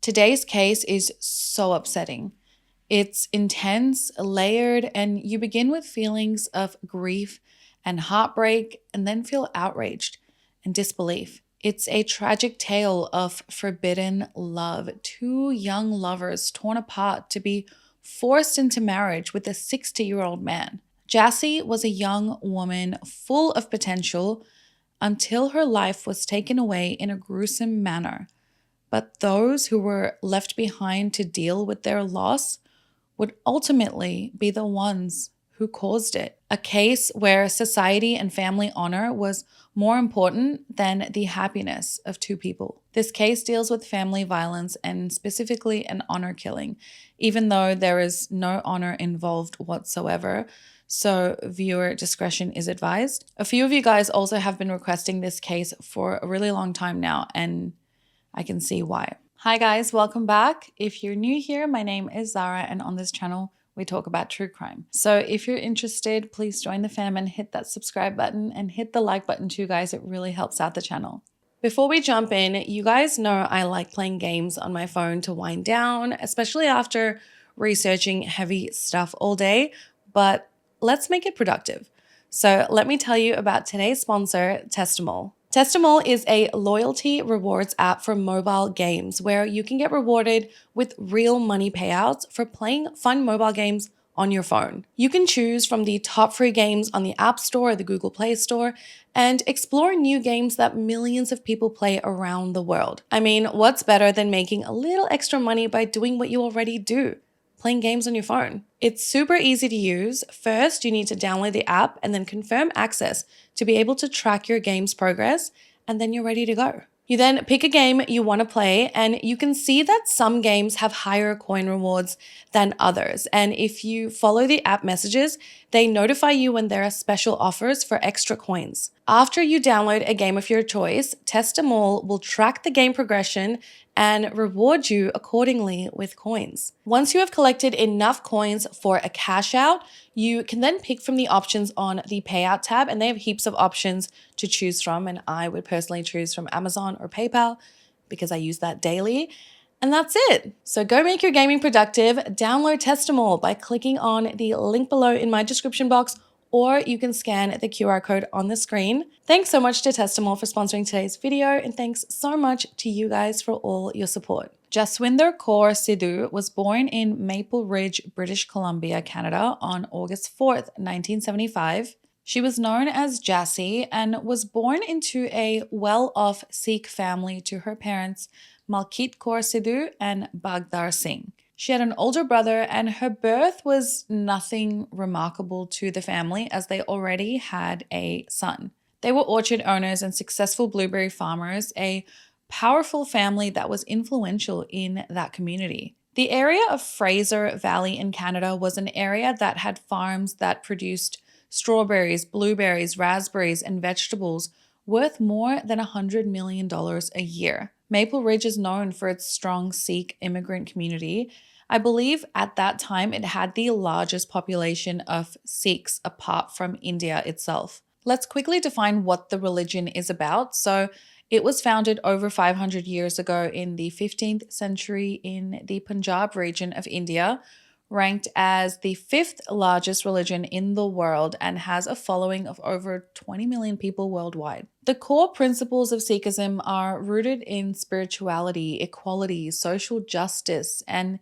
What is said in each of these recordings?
Today's case is so upsetting. It's intense, layered, and you begin with feelings of grief and heartbreak and then feel outraged and disbelief. It's a tragic tale of forbidden love. Two young lovers torn apart to be forced into marriage with a 60-year-old man. Jassi was a young woman full of potential until her life was taken away in a gruesome manner. But those who were left behind to deal with their loss would ultimately be the ones who caused it. A case where society and family honor was more important than the happiness of two people. This case deals with family violence and specifically an honor killing, even though there is no honor involved whatsoever. So viewer discretion is advised. A few of you guys also have been requesting this case for a really long time now, and I can see why. Hi guys, welcome back. If you're new here, my name is Zara, and on this channel, we talk about true crime. So if you're interested, please join the fam and hit that subscribe button and hit the like button too, guys. It really helps out the channel. Before we jump in, you guys know I like playing games on my phone to wind down, especially after researching heavy stuff all day, but let's make it productive. So let me tell you about today's sponsor, Testimol. Testimol is a loyalty rewards app for mobile games where you can get rewarded with real money payouts for playing fun mobile games on your phone. You can choose from the top free games on the App Store or the Google Play Store and explore new games that millions of people play around the world. I mean, what's better than making a little extra money by doing what you already do? Playing games on your phone. It's super easy to use. First, you need to download the app and then confirm access to be able to track your game's progress, and then you're ready to go. You then pick a game you want to play, and you can see that some games have higher coin rewards than others. And if you follow the app messages, they notify you when there are special offers for extra coins. After you download a game of your choice, Testimol will track the game progression and reward you accordingly with coins. Once you have collected enough coins for a cash out, you can then pick from the options on the payout tab, and they have heaps of options to choose from, and I would personally choose from Amazon or PayPal because I use that daily. And that's it. So go make your gaming productive. Download Testimol by clicking on the link below in my description box, or you can scan the QR code on the screen. Thanks so much to Testimol for sponsoring today's video, and thanks so much to you guys for all your support. Jaswinder Kaur Sidhu was born in Maple Ridge, British Columbia, Canada on August 4th, 1975. She was known as Jassi and was born into a well-off Sikh family to her parents Malkit Kaur Sidhu and Bagdar Singh. She had an older brother, and her birth was nothing remarkable to the family as they already had a son. They were orchard owners and successful blueberry farmers, a powerful family that was influential in that community. The area of Fraser Valley in Canada was an area that had farms that produced strawberries, blueberries, raspberries, and vegetables worth more than $100 million a year. Maple Ridge is known for its strong Sikh immigrant community. I believe at that time it had the largest population of Sikhs apart from India itself. Let's quickly define what the religion is about. So it was founded over 500 years ago in the 15th century in the Punjab region of India, ranked as the 5th largest religion in the world, and has a following of over 20 million people worldwide. The core principles of Sikhism are rooted in spirituality, equality, social justice, and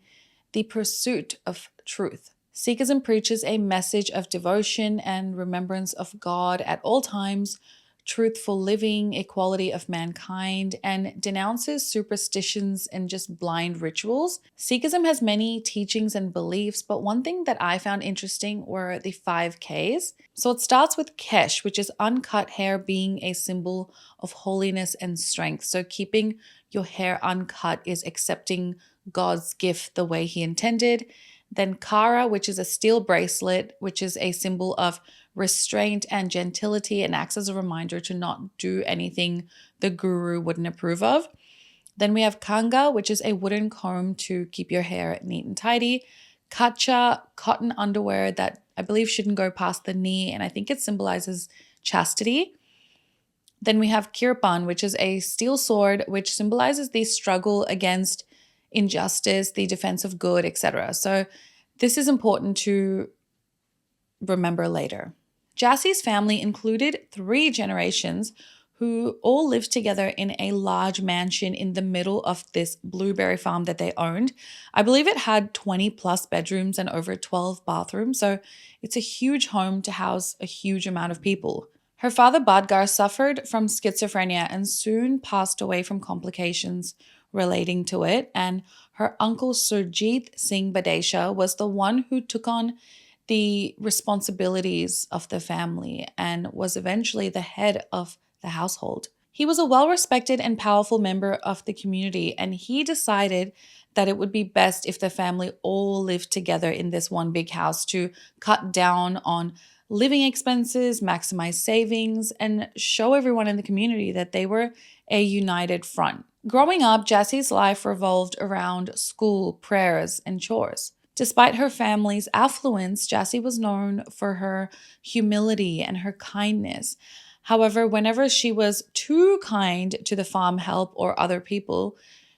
the pursuit of truth. Sikhism preaches a message of devotion and remembrance of God at all times, truthful living, equality of mankind, and denounces superstitions and just blind rituals. Sikhism has many teachings and beliefs, but one thing that I found interesting were the 5 Ks. So it starts with Kesh, which is uncut hair being a symbol of holiness and strength. So keeping your hair uncut is accepting God's gift the way he intended. Then Kara, which is a steel bracelet, which is a symbol of restraint and gentility and acts as a reminder to not do anything the guru wouldn't approve of. Then we have Kanga, which is a wooden comb to keep your hair neat and tidy. Kacha, cotton underwear that I believe shouldn't go past the knee, and I think it symbolizes chastity. Then we have Kirpan, which is a steel sword, which symbolizes the struggle against injustice, the defense of good, etc. So this is important to remember later. Jassi's family included 3 generations who all lived together in a large mansion in the middle of this blueberry farm that they owned. I believe it had 20 plus bedrooms and over 12 bathrooms, so it's a huge home to house a huge amount of people. Her father Badgar suffered from schizophrenia and soon passed away from complications relating to it, and her uncle Surjit Singh Badesha was the one who took on the responsibilities of the family and was eventually the head of the household. He was a well-respected and powerful member of the community, and he decided that it would be best if the family all lived together in this one big house to cut down on living expenses, maximize savings, and show everyone in the community that they were a united front. Growing up, Jassi's life revolved around school, prayers, and chores. Despite her family's affluence, Jassi was known for her humility and her kindness. However, whenever she was too kind to the farm help or other people,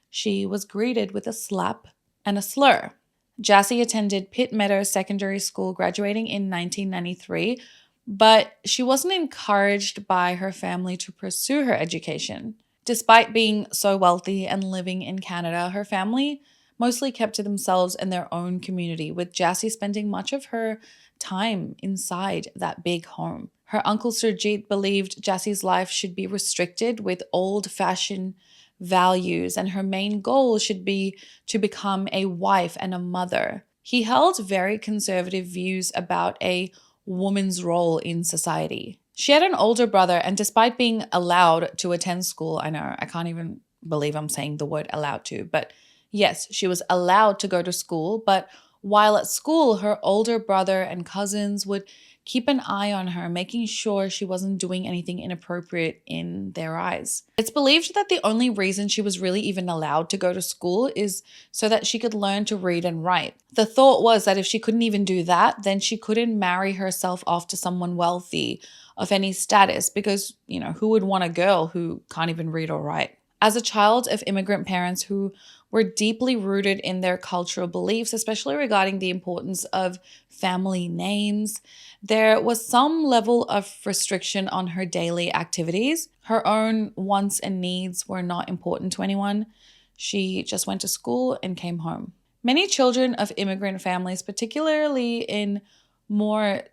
she was greeted with a slap and a slur. Jassi attended Pitt Meadow Secondary School, graduating in 1993, but she wasn't encouraged by her family to pursue her education. Despite being so wealthy and living in Canada, her family mostly kept to themselves and their own community, with Jassi spending much of her time inside that big home. Her uncle Surjit believed Jassi's life should be restricted with old-fashioned values, and her main goal should be to become a wife and a mother. He held very conservative views about a woman's role in society. She had an older brother, and despite being allowed to attend school, I know, I can't even believe I'm saying the word allowed to, but yes, she was allowed to go to school, but while at school, her older brother and cousins would keep an eye on her, making sure she wasn't doing anything inappropriate in their eyes. It's believed that the only reason she was really even allowed to go to school is so that she could learn to read and write. The thought was that if she couldn't even do that, then she couldn't marry herself off to someone wealthy of any status, because, who would want a girl who can't even read or write? As a child of immigrant parents who were deeply rooted in their cultural beliefs, especially regarding the importance of family names, there was some level of restriction on her daily activities. Her own wants and needs were not important to anyone. She just went to school and came home. Many children of immigrant families, particularly in more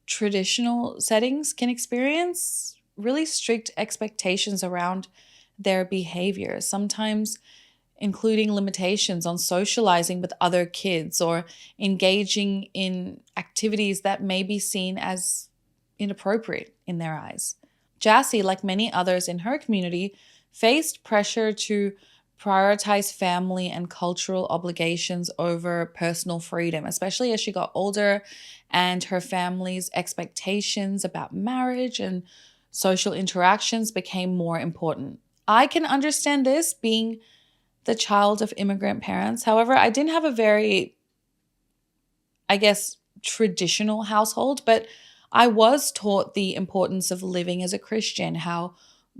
traditional settings, can experience really strict expectations around their behavior, sometimes including limitations on socializing with other kids or engaging in activities that may be seen as inappropriate in their eyes. Jassi, like many others in her community, faced pressure to prioritize family and cultural obligations over personal freedom, especially as she got older and her family's expectations about marriage and social interactions became more important. I can understand this, being the child of immigrant parents. However, I didn't have a very, traditional household, but I was taught the importance of living as a Christian, how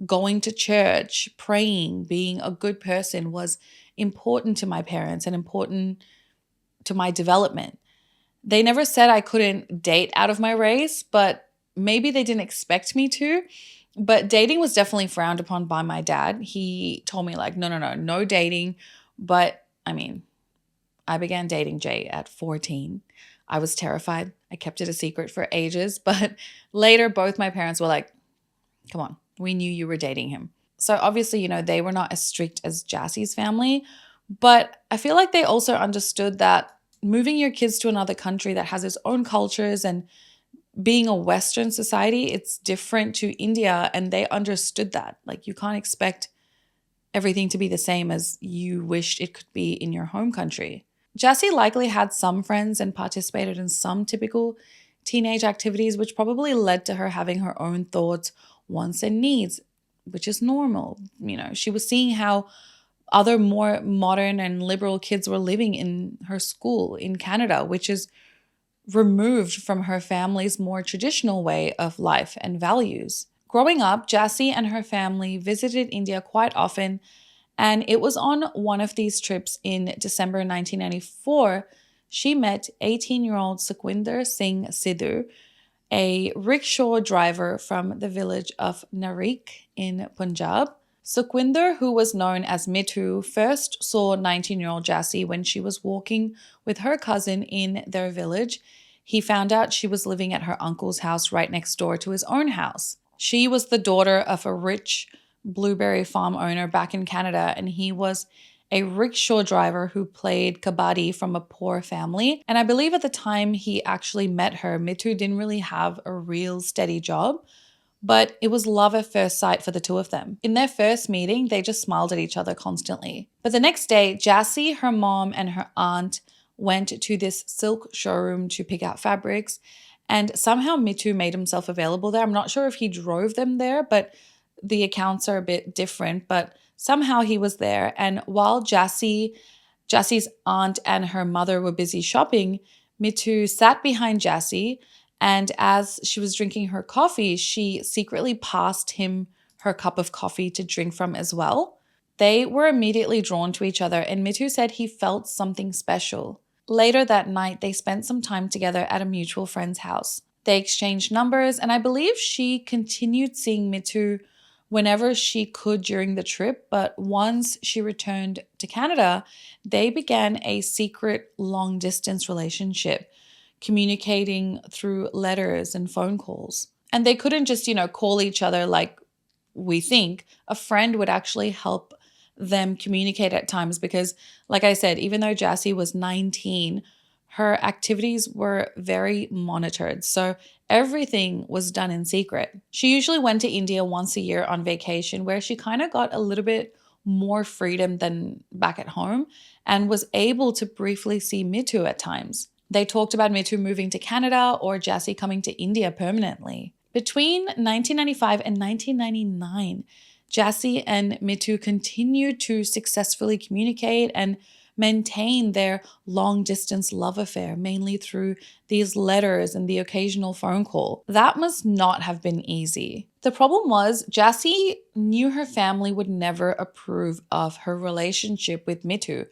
going to church, praying, being a good person was important to my parents and important to my development. They never said I couldn't date out of my race, but maybe they didn't expect me to. But dating was definitely frowned upon by my dad. He told me no dating. But I began dating Jay at 14. I was terrified. I kept it a secret for ages. But later, both my parents were like, come on, we knew you were dating him. So obviously, they were not as strict as Jassi's family. But I feel like they also understood that moving your kids to another country that has its own cultures and being a Western society, it's different to India, and they understood that. Like, you can't expect everything to be the same as you wished it could be in your home country. Jassi likely had some friends and participated in some typical teenage activities, which probably led to her having her own thoughts, wants, and needs, which is normal. She was seeing how other more modern and liberal kids were living in her school in Canada, which is removed from her family's more traditional way of life and values. Growing up, Jassi and her family visited India quite often, And it was on one of these trips in December 1994, she met 18-year-old Sukhwinder Singh Sidhu, a rickshaw driver from the village of Narik in Punjab. Sukhwinder, who was known as Mithu, first saw 19-year-old Jassi when she was walking with her cousin in their village. He found out she was living at her uncle's house right next door to his own house. She was the daughter of a rich blueberry farm owner back in Canada, and he was a rickshaw driver who played kabaddi from a poor family. And I believe at the time he actually met her, Mithu didn't really have a real steady job, but it was love at first sight for the two of them. In their first meeting, they just smiled at each other constantly. But the next day, Jassi, her mom, and her aunt went to this silk showroom to pick out fabrics, and somehow Mithu made himself available there. I'm not sure if he drove them there, but the accounts are a bit different, but somehow he was there. And while Jassi's aunt and her mother were busy shopping, Mithu sat behind Jassi, and as she was drinking her coffee, she secretly passed him her cup of coffee to drink from as well. They were immediately drawn to each other, and Mithu said he felt something special. Later that night, they spent some time together at a mutual friend's house. They exchanged numbers, and I believe she continued seeing Mithu whenever she could during the trip, but once she returned to Canada, they began a secret long-distance relationship, communicating through letters and phone calls. And they couldn't just, call each other like we think. A friend would actually help them communicate at times because, like I said, even though Jassi was 19, her activities were very monitored. So everything was done in secret. She usually went to India once a year on vacation, where she kind of got a little bit more freedom than back at home and was able to briefly see Mithu at times. They talked about Mithu moving to Canada or Jassi coming to India permanently. Between 1995 and 1999, Jassi and Mithu continued to successfully communicate and maintain their long-distance love affair, mainly through these letters and the occasional phone call. That must not have been easy. The problem was, Jassi knew her family would never approve of her relationship with Mithu.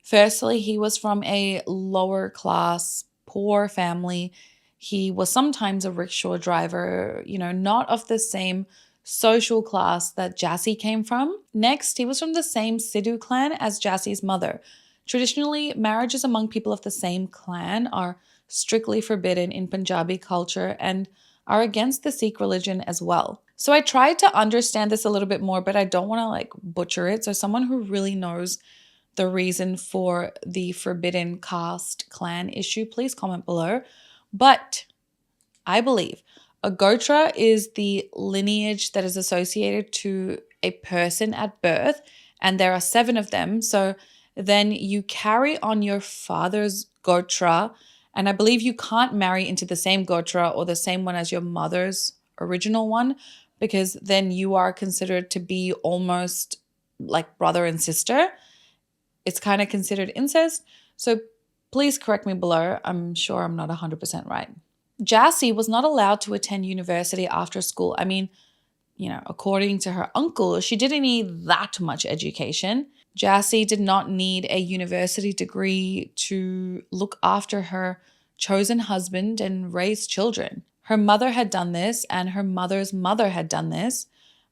Firstly, he was from a lower class, poor family. He was sometimes a rickshaw driver, not of the same social class that Jassi came from. Next, he was from the same Sidhu clan as Jassi's mother. Traditionally, marriages among people of the same clan are strictly forbidden in Punjabi culture and are against the Sikh religion as well. So I tried to understand this a little bit more, but I don't want to butcher it. So someone who really knows the reason for the forbidden caste clan issue, please comment below. But I believe a gotra is the lineage that is associated to a person at birth, and there are 7 of them. So then you carry on your father's gotra, and I believe you can't marry into the same gotra or the same one as your mother's original one, because then you are considered to be almost like brother and sister. It's kind of considered incest. So please correct me below. I'm sure I'm not 100% right. Jassi was not allowed to attend university after school. I mean, according to her uncle, she didn't need that much education. Jassi did not need a university degree to look after her chosen husband and raise children. Her mother had done this, and her mother's mother had done this,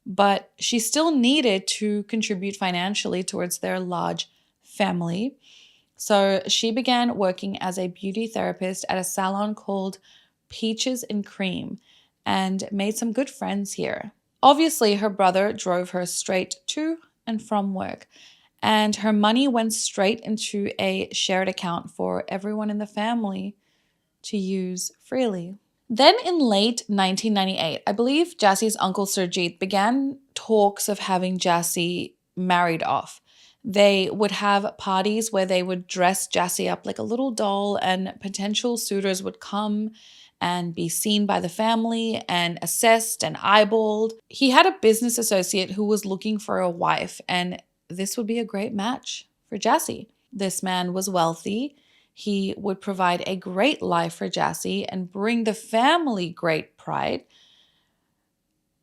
but she still needed to contribute financially towards their large family. So she began working as a beauty therapist at a salon called Peaches and Cream and made some good friends here. Obviously, her brother drove her straight to and from work, and her money went straight into a shared account for everyone in the family to use freely. Then in late 1998, I believe Jassi's uncle Surjit began talks of having Jassi married off. They would have parties where they would dress Jassi up like a little doll, and potential suitors would come and be seen by the family and assessed and eyeballed. He had a business associate who was looking for a wife, and this would be a great match for Jassi. This man was wealthy. He would provide a great life for Jassi and bring the family great pride,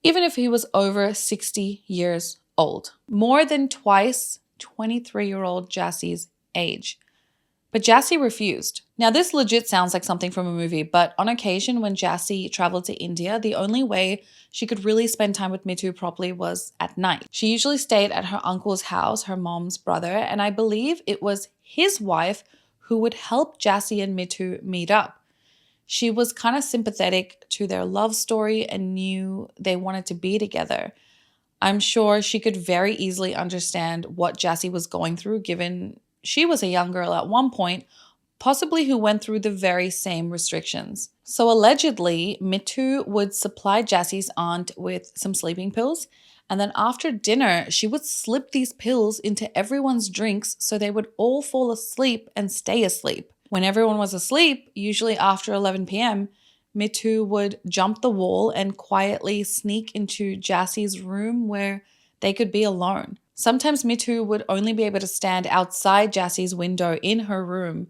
even if he was over 60 years old, more than twice 23-year-old Jassi's age. But Jassi refused. Now, this legit sounds like something from a movie, but on occasion when Jassi traveled to India, the only way she could really spend time with Mithu properly was at night. She usually stayed at her uncle's house, her mom's brother, and I believe it was his wife who would help Jassi and Mithu meet up. She was kind of sympathetic to their love story and knew they wanted to be together. I'm sure she could very easily understand what Jassi was going through, given she was a young girl at one point, possibly who went through the very same restrictions. So allegedly, Mithu would supply Jassi's aunt with some sleeping pills, and then after dinner, she would slip these pills into everyone's drinks so they would all fall asleep and stay asleep. When everyone was asleep, usually after 11 p.m., Mithu would jump the wall and quietly sneak into Jassi's room where they could be alone. Sometimes Mithu would only be able to stand outside Jassi's window in her room,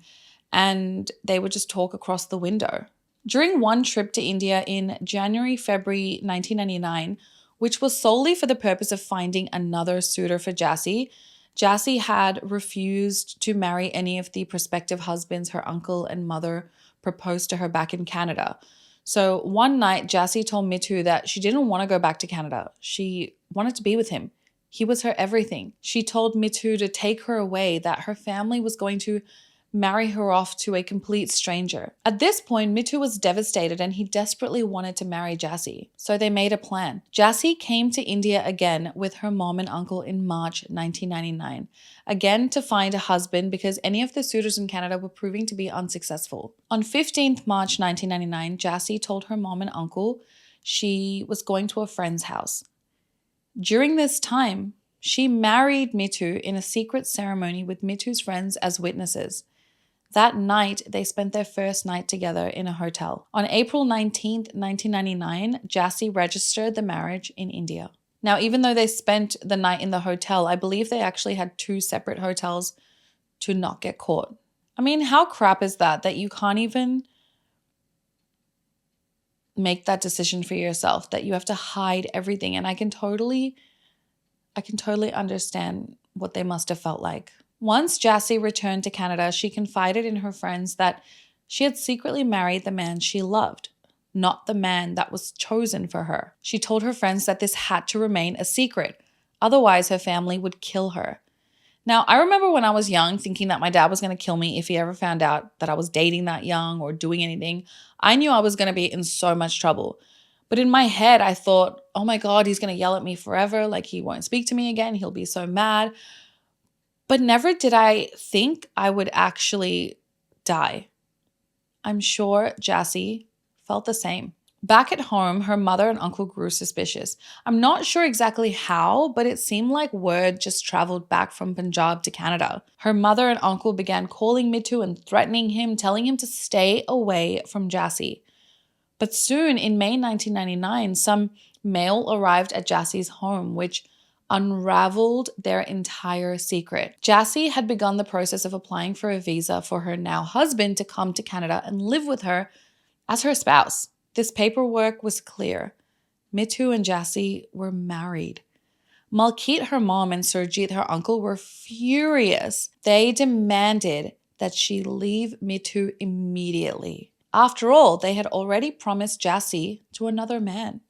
and they would just talk across the window. During one trip to India in January-February 1999, which was solely for the purpose of finding another suitor for Jassi, Jassi had refused to marry any of the prospective husbands her uncle and mother proposed to her back in Canada. So one night, Jassi told Mithu that she didn't want to go back to Canada. She wanted to be with him. He was her everything. She told Mithu to take her away, that her family was going to marry her off to a complete stranger. At this point, Mithu was devastated and he desperately wanted to marry Jassi. So they made a plan. Jassi came to India again with her mom and uncle in March 1999, again to find a husband because any of the suitors in Canada were proving to be unsuccessful. On 15th March 1999, Jassi told her mom and uncle she was going to a friend's house. During this time, she married Mithu in a secret ceremony with Mithu's friends as witnesses. That night, they spent their first night together in a hotel. On April 19th, 1999, Jassi registered the marriage in India. Now, even though they spent the night in the hotel, I believe they actually had 2 separate hotels to not get caught. I mean, how crap is that you can't even make that decision for yourself, that you have to hide everything? And I can totally understand what they must have felt like. Once Jassi returned to Canada, she confided in her friends that she had secretly married the man she loved, not the man that was chosen for her. She told her friends that this had to remain a secret, otherwise her family would kill her. Now, I remember when I was young thinking that my dad was going to kill me if he ever found out that I was dating that young or doing anything. I knew I was going to be in so much trouble. But in my head, I thought, oh my God, he's going to yell at me forever. Like he won't speak to me again. He'll be so mad. But never did I think I would actually die. I'm sure Jassi felt the same. Back at home, her mother and uncle grew suspicious. I'm not sure exactly how, but it seemed like word just traveled back from Punjab to Canada. Her mother and uncle began calling Mithu and threatening him, telling him to stay away from Jassi. But soon, in May 1999, some mail arrived at Jassi's home, which unraveled their entire secret. Jassi had begun the process of applying for a visa for her now husband to come to Canada and live with her as her spouse. This paperwork was clear. Mithu and Jassi were married. Malkit, her mom, and Surjit, her uncle, were furious. They demanded that she leave Mithu immediately. After all, they had already promised Jassi to another man.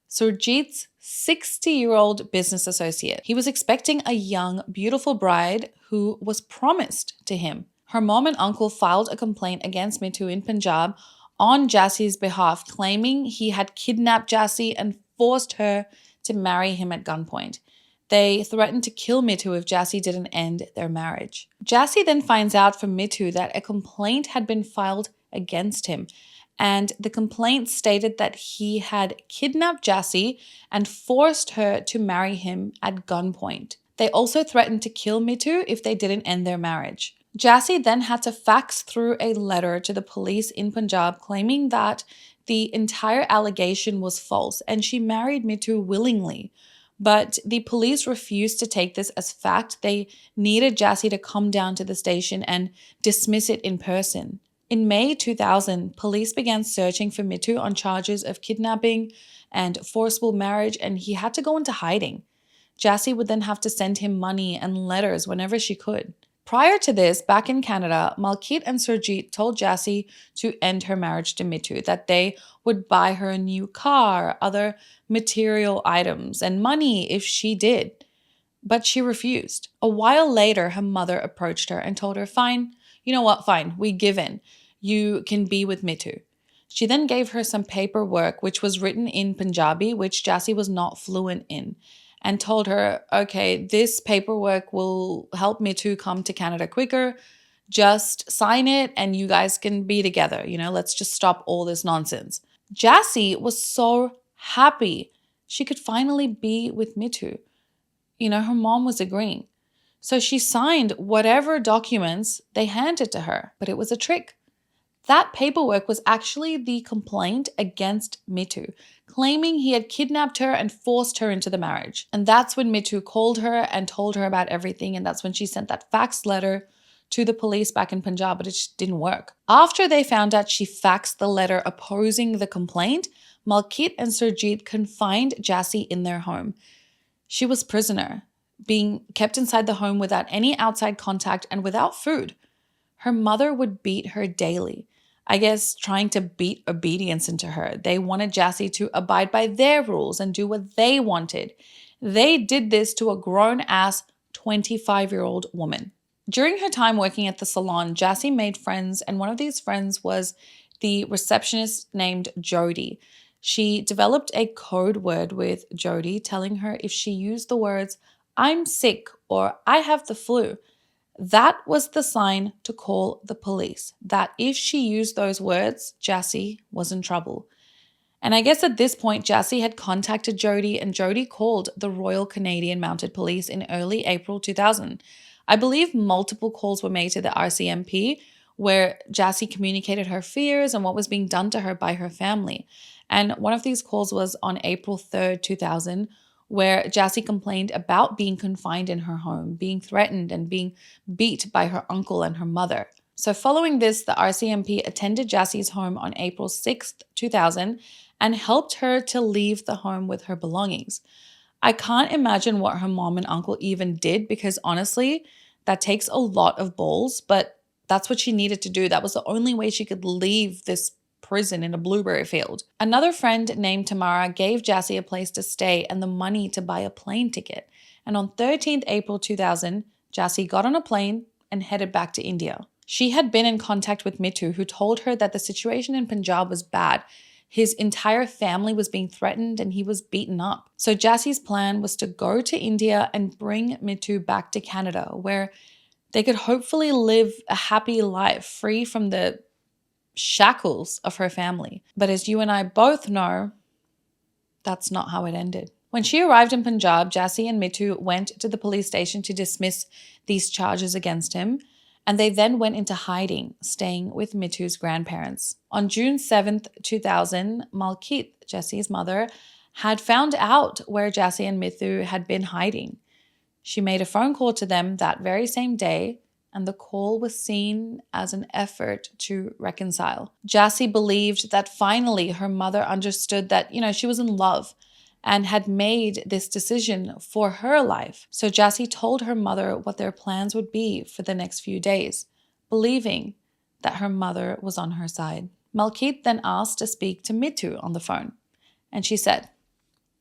Surjit's 60-year-old business associate. He was expecting a young, beautiful bride who was promised to him. Her mom and uncle filed a complaint against Mithu in Punjab on Jassi's behalf, claiming he had kidnapped Jassi and forced her to marry him at gunpoint. They threatened to kill Mithu if Jassi didn't end their marriage. Jassi then finds out from Mithu that a complaint had been filed against him, and the complaint stated that he had kidnapped Jassi and forced her to marry him at gunpoint. They also threatened to kill Mithu if they didn't end their marriage. Jassi then had to fax through a letter to the police in Punjab claiming that the entire allegation was false and she married Mithu willingly. But the police refused to take this as fact. They needed Jassi to come down to the station and dismiss it in person. In May 2000, police began searching for Mithu on charges of kidnapping and forcible marriage, and he had to go into hiding. Jassi would then have to send him money and letters whenever she could. Prior to this, back in Canada, Malkit and Surjit told Jassi to end her marriage to Mithu, that they would buy her a new car, other material items, and money if she did. But she refused. A while later, her mother approached her and told her, fine, you know what, fine, we give in. You can be with Mithu. She then gave her some paperwork which was written in Punjabi, which Jassi was not fluent in, and told her, okay, this paperwork will help Mithu come to Canada quicker. Just sign it and you guys can be together. Let's just stop all this nonsense. Jassi was so happy she could finally be with Mithu. Her mom was agreeing. So she signed whatever documents they handed to her, but it was a trick. That paperwork was actually the complaint against Mithu, claiming he had kidnapped her and forced her into the marriage. And that's when Mithu called her and told her about everything, and that's when she sent that faxed letter to the police back in Punjab, but it just didn't work. After they found out she faxed the letter opposing the complaint, Malkit and Surjit confined Jassi in their home. She was prisoner, being kept inside the home without any outside contact and without food. Her mother would beat her daily, I guess trying to beat obedience into her. They wanted Jassi to abide by their rules and do what they wanted. They did this to a grown-ass 25-year-old woman. During her time working at the salon, Jassi made friends, and one of these friends was the receptionist named Jody. She developed a code word with Jody, telling her if she used the words, "I'm sick" or "I have the flu," that was the sign to call the police, that if she used those words, Jassi was in trouble. And I guess at this point, Jassi had contacted Jody, and Jody called the Royal Canadian Mounted Police in early April 2000. I believe multiple calls were made to the RCMP where Jassi communicated her fears and what was being done to her by her family. And one of these calls was on April 3rd, 2000, where Jassi complained about being confined in her home, being threatened and being beat by her uncle and her mother. So following this, the RCMP attended Jassi's home on April 6th, 2000 and helped her to leave the home with her belongings. I can't imagine what her mom and uncle even did because honestly, that takes a lot of balls, but that's what she needed to do. That was the only way she could leave this prison in a blueberry field. Another friend named Tamara gave Jassi a place to stay and the money to buy a plane ticket. And on 13th April 2000, Jassi got on a plane and headed back to India. She had been in contact with Mithu, who told her that the situation in Punjab was bad. His entire family was being threatened and he was beaten up. So Jassi's plan was to go to India and bring Mithu back to Canada, where they could hopefully live a happy life free from the shackles of her family. But as you and I both know, that's not how it ended. When she arrived in Punjab, Jassi and Mithu went to the police station to dismiss these charges against him, and they then went into hiding, staying with Mithu's grandparents. On June 7th, 2000, Malkit, Jassi's mother, had found out where Jassi and Mithu had been hiding. She made a phone call to them that very same day, and the call was seen as an effort to reconcile. Jassi believed that finally her mother understood that, she was in love and had made this decision for her life. So Jassi told her mother what their plans would be for the next few days, believing that her mother was on her side. Malkit then asked to speak to Mithu on the phone, and she said,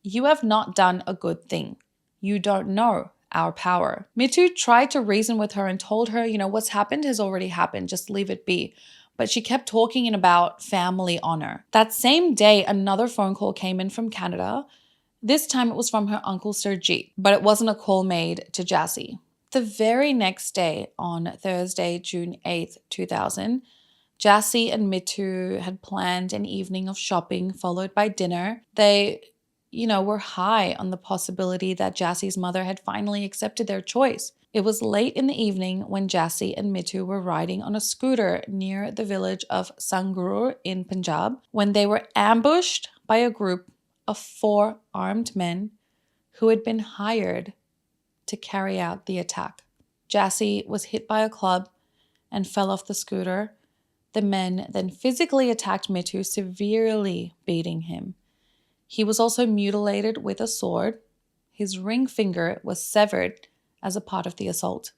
"You have not done a good thing. You don't know our power." Mithu tried to reason with her and told her, what's happened has already happened, just leave it be. But she kept talking about family honor. That same day, another phone call came in from Canada. This time it was from her uncle Surjit, but it wasn't a call made to Jassi. The very next day, on Thursday, June 8th, 2000, Jassi and Mithu had planned an evening of shopping followed by dinner. They were high on the possibility that Jassi's mother had finally accepted their choice. It was late in the evening when Jassi and Mithu were riding on a scooter near the village of Sangrur in Punjab when they were ambushed by a group of 4 armed men who had been hired to carry out the attack. Jassi was hit by a club and fell off the scooter. The men then physically attacked Mithu, severely beating him. He was also mutilated with a sword. his ring finger was severed as a part of the assault.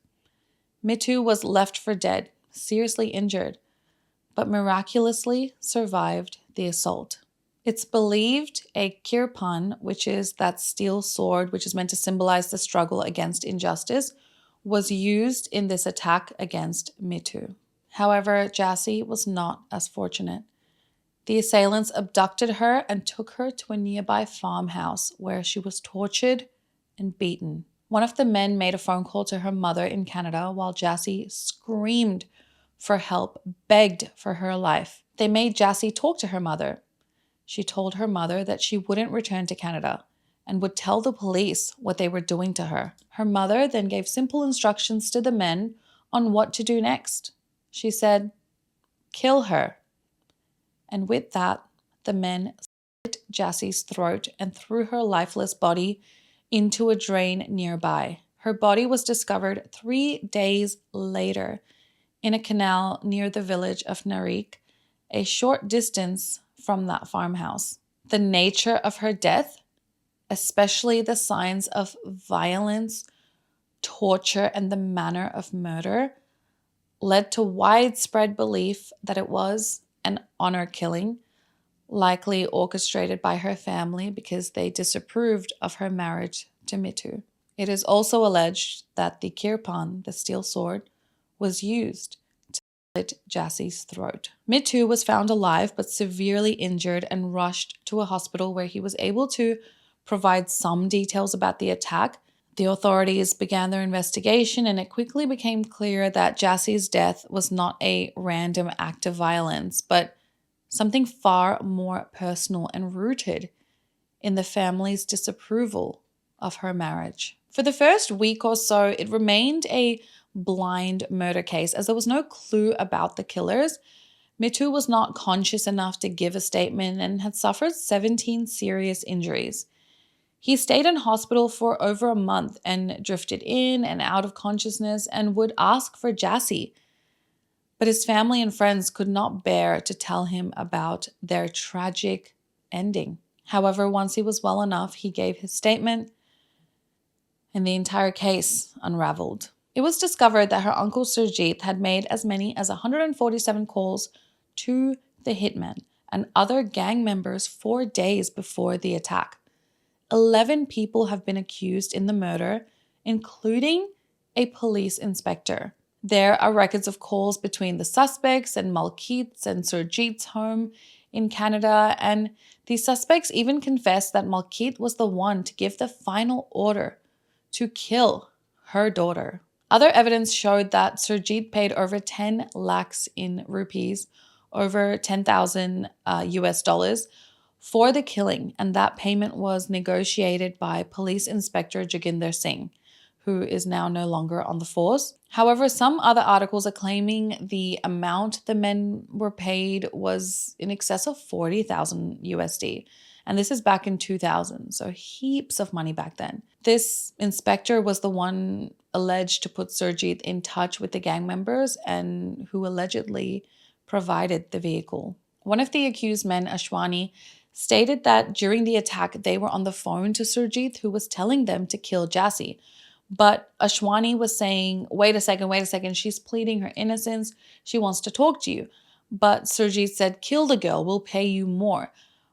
Mithu was left for dead, seriously injured, but miraculously survived the assault. It's believed a kirpan, which is that steel sword which is meant to symbolize the struggle against injustice, was used in this attack against Mithu. However, Jassi was not as fortunate. The assailants abducted her and took her to a nearby farmhouse where she was tortured and beaten. One of the men made a phone call to her mother in Canada while Jassi screamed for help, begged for her life. They made Jassi talk to her mother. She told her mother that she wouldn't return to Canada and would tell the police what they were doing to her. Her mother then gave simple instructions to the men on what to do next. She said, "Kill her." And with that, the men slit Jassi's throat and threw her lifeless body into a drain nearby. Her body was discovered 3 days later in a canal near the village of Narik, a short distance from that farmhouse. The nature of her death, especially the signs of violence, torture, and the manner of murder, led to widespread belief that it was an honor killing, likely orchestrated by her family because they disapproved of her marriage to Mithu. It is also alleged that the kirpan, the steel sword, was used to slit Jassi's throat. Mithu was found alive but severely injured and rushed to a hospital where he was able to provide some details about the attack. The authorities began their investigation, and it quickly became clear that Jassi's death was not a random act of violence, but something far more personal and rooted in the family's disapproval of her marriage. For the first week or so, it remained a blind murder case as there was no clue about the killers. Mithu was not conscious enough to give a statement and had suffered 17 serious injuries. He stayed in hospital for over a month and drifted in and out of consciousness and would ask for Jassi. But his family and friends could not bear to tell him about their tragic ending. However, once he was well enough, he gave his statement and the entire case unraveled. It was discovered that her uncle Surjit had made as many as 147 calls to the hitman and other gang members 4 days before the attack. 11 people have been accused in the murder, including a police inspector. There are records of calls between the suspects and Malkit's and Surjit's home in Canada, and the suspects even confessed that Malkit was the one to give the final order to kill her daughter. Other evidence showed that Surjit paid over 10 lakhs in rupees, over 10,000 US dollars, for the killing, and that payment was negotiated by Police Inspector Jaginder Singh, who is now no longer on the force. However, some other articles are claiming the amount the men were paid was in excess of 40,000 USD, and this is back in 2000, so heaps of money back then. This inspector was the one alleged to put Surjit in touch with the gang members and who allegedly provided the vehicle. One of the accused men, Ashwani, stated that during the attack, they were on the phone to Surjit, who was telling them to kill Jassi. But Ashwani was saying, wait a second, she's pleading her innocence. She wants to talk to you. But Surjit said, kill the girl, we'll pay you more.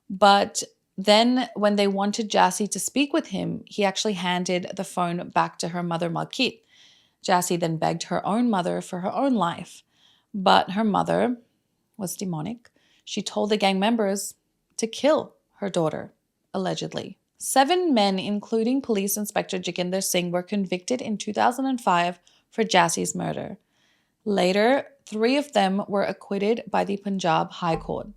But then when they wanted Jassi to speak with him, he actually handed the phone back to her mother, Malkit. Jassi then begged her own mother for her own life. But her mother was demonic. She told the gang members to kill her daughter, allegedly. 7 men, including Police Inspector Jaginder Singh, were convicted in 2005 for Jassi's murder. Later, 3 of them were acquitted by the Punjab High Court.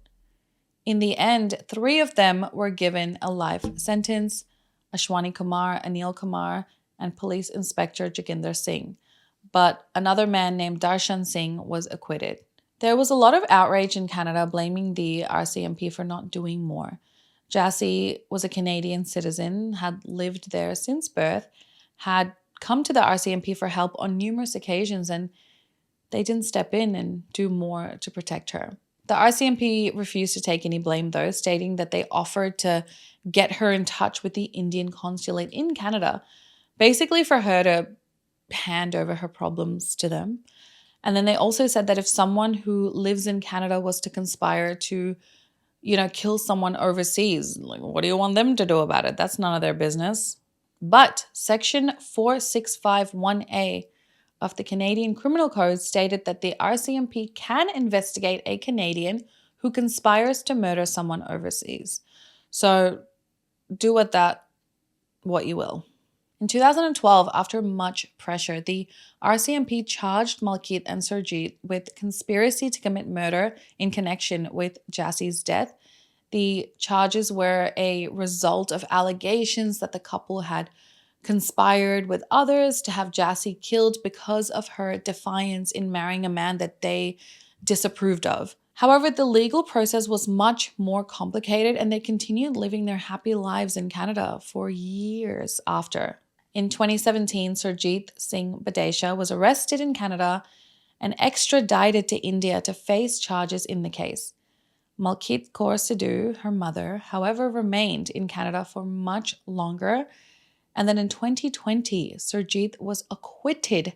In the end, 3 of them were given a life sentence: Ashwani Kumar, Anil Kumar, and Police Inspector Jaginder Singh. But another man named Darshan Singh was acquitted. There was a lot of outrage in Canada blaming the RCMP for not doing more. Jassi was a Canadian citizen, had lived there since birth, had come to the RCMP for help on numerous occasions, and they didn't step in and do more to protect her. The RCMP refused to take any blame though, stating that they offered to get her in touch with the Indian consulate in Canada, basically for her to hand over her problems to them. And then they also said that if someone who lives in Canada was to conspire to, kill someone overseas, like, what do you want them to do about it? That's none of their business. But Section 4651A of the Canadian Criminal Code stated that the RCMP can investigate a Canadian who conspires to murder someone overseas. So do with that what you will. In 2012, after much pressure, the RCMP charged Malkit and Surjit with conspiracy to commit murder in connection with Jassi's death. The charges were a result of allegations that the couple had conspired with others to have Jassi killed because of her defiance in marrying a man that they disapproved of. However, the legal process was much more complicated and they continued living their happy lives in Canada for years after. In 2017, Surjit Singh Badesha was arrested in Canada and extradited to India to face charges in the case. Malkit Kaur Sidhu, her mother, however, remained in Canada for much longer. And then in 2020, Surjit was acquitted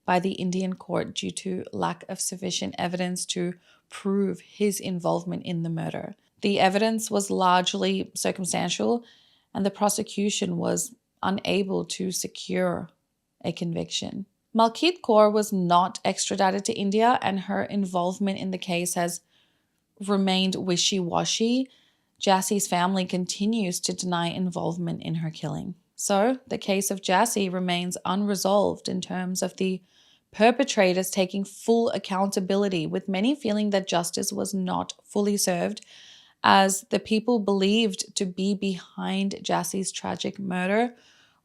by the Indian court due to lack of sufficient evidence to prove his involvement in the murder. The evidence was largely circumstantial, and the prosecution was unable to secure a conviction. Malkit Kaur was not extradited to India, and her involvement in the case has remained wishy-washy. Jassi's family continues to deny involvement in her killing. So the case of Jassi remains unresolved in terms of the perpetrators taking full accountability, with many feeling that justice was not fully served, as the people believed to be behind Jassi's tragic murder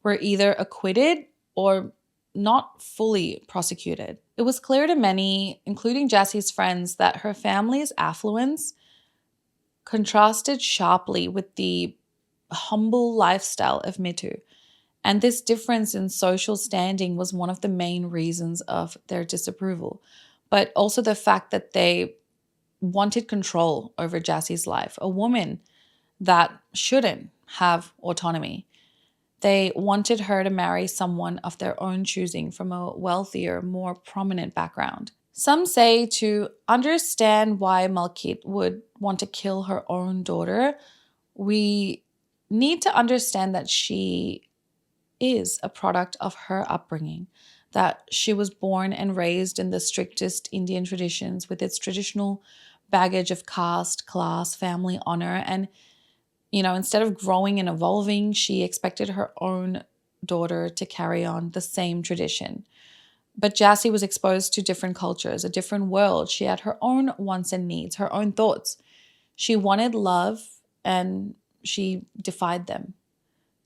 were either acquitted or not fully prosecuted. It was clear to many, including Jassi's friends, that her family's affluence contrasted sharply with the humble lifestyle of Mithu. And this difference in social standing was one of the main reasons of their disapproval, but also the fact that they wanted control over Jassi's life, a woman that shouldn't have autonomy. They wanted her to marry someone of their own choosing from a wealthier, more prominent background. Some say to understand why Malkit would want to kill her own daughter, we need to understand that she is a product of her upbringing, that she was born and raised in the strictest Indian traditions with its traditional baggage of caste, class, family honor, and instead of growing and evolving, she expected her own daughter to carry on the same tradition. But Jassi was exposed to different cultures, a different world. She had her own wants and needs, her own thoughts. She wanted love and she defied them.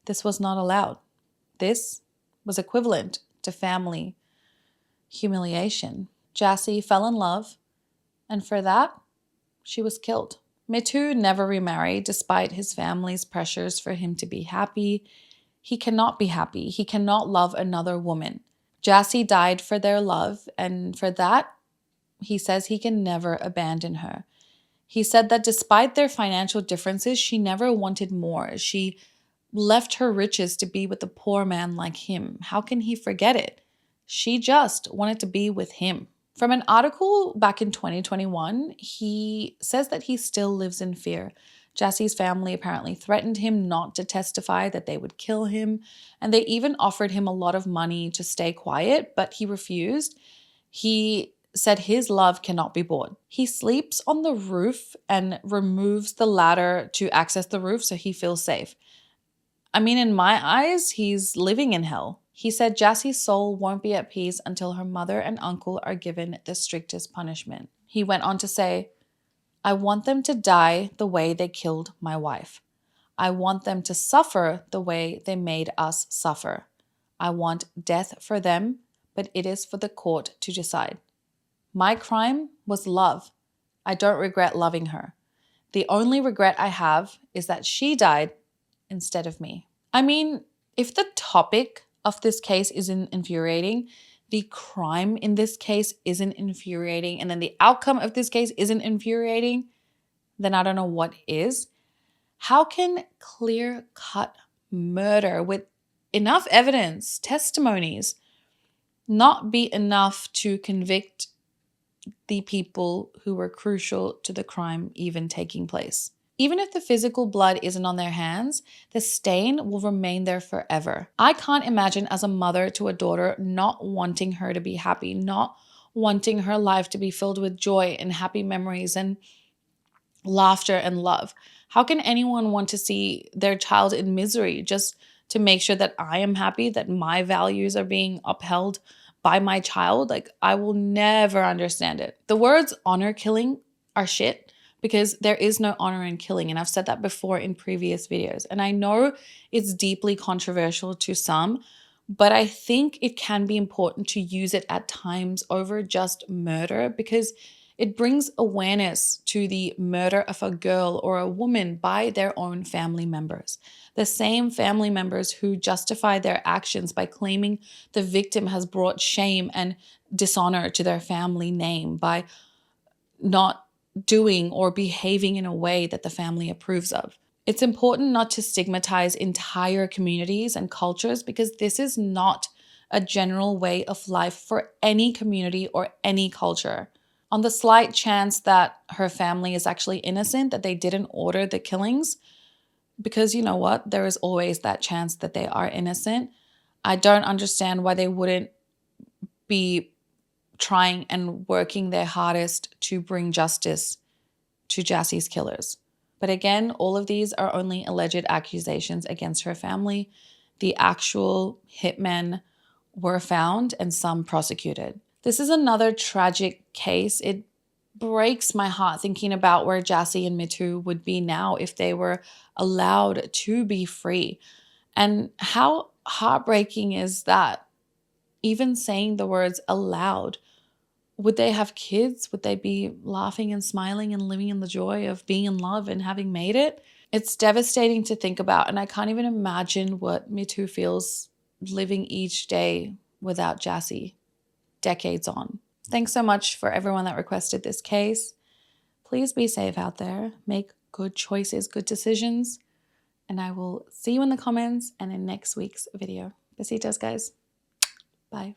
This was not allowed. This was equivalent to family humiliation. Jassi fell in love, and for that, she was killed. Mithu never remarried despite his family's pressures for him to be happy. He cannot be happy. He cannot love another woman. Jassi died for their love, and for that, he says he can never abandon her. He said that despite their financial differences, she never wanted more. She left her riches to be with a poor man like him. How can he forget it? She just wanted to be with him. From an article back in 2021, he says that he still lives in fear. Jassi's family apparently threatened him not to testify, that they would kill him, and they even offered him a lot of money to stay quiet, but he refused. He said his love cannot be bought. He sleeps on the roof and removes the ladder to access the roof so he feels safe. I mean, in my eyes, he's living in hell. He said Jassi's soul won't be at peace until her mother and uncle are given the strictest punishment. He went on to say, I want them to die the way they killed my wife. I want them to suffer the way they made us suffer. I want death for them, but it is for the court to decide. My crime was love. I don't regret loving her. The only regret I have is that she died instead of me. I mean, if the topic of this case isn't infuriating, the crime in this case isn't infuriating, and then the outcome of this case isn't infuriating, then I don't know what is. How can clear-cut murder with enough evidence, testimonies, not be enough to convict the people who were crucial to the crime even taking place? Even if the physical blood isn't on their hands, the stain will remain there forever. I can't imagine as a mother to a daughter not wanting her to be happy, not wanting her life to be filled with joy and happy memories and laughter and love. How can anyone want to see their child in misery just to make sure that I am happy, that my values are being upheld by my child? Like, I will never understand it. The words honor killing are shit because there is no honor in killing. And I've said that before in previous videos. And I know it's deeply controversial to some, but I think it can be important to use it at times over just murder because it brings awareness to the murder of a girl or a woman by their own family members. The same family members who justify their actions by claiming the victim has brought shame and dishonor to their family name by not doing or behaving in a way that the family approves of. It's important not to stigmatize entire communities and cultures because this is not a general way of life for any community or any culture. On the slight chance that her family is actually innocent, that they didn't order the killings, because you know what? There is always that chance that they are innocent. I don't understand why they wouldn't be trying and working their hardest to bring justice to Jassi's killers. But again, all of these are only alleged accusations against her family. The actual hitmen were found and some prosecuted. This is another tragic case. It breaks my heart thinking about where Jassi and Mithu would be now if they were allowed to be free. And how heartbreaking is that? Even saying the words allowed. Would they have kids? Would they be laughing and smiling and living in the joy of being in love and having made it? It's devastating to think about, and I can't even imagine what Mithu feels living each day without Jassi, decades on. Thanks so much for everyone that requested this case. Please be safe out there. Make good choices, good decisions, and I will see you in the comments and in next week's video. Besitos, guys. Bye.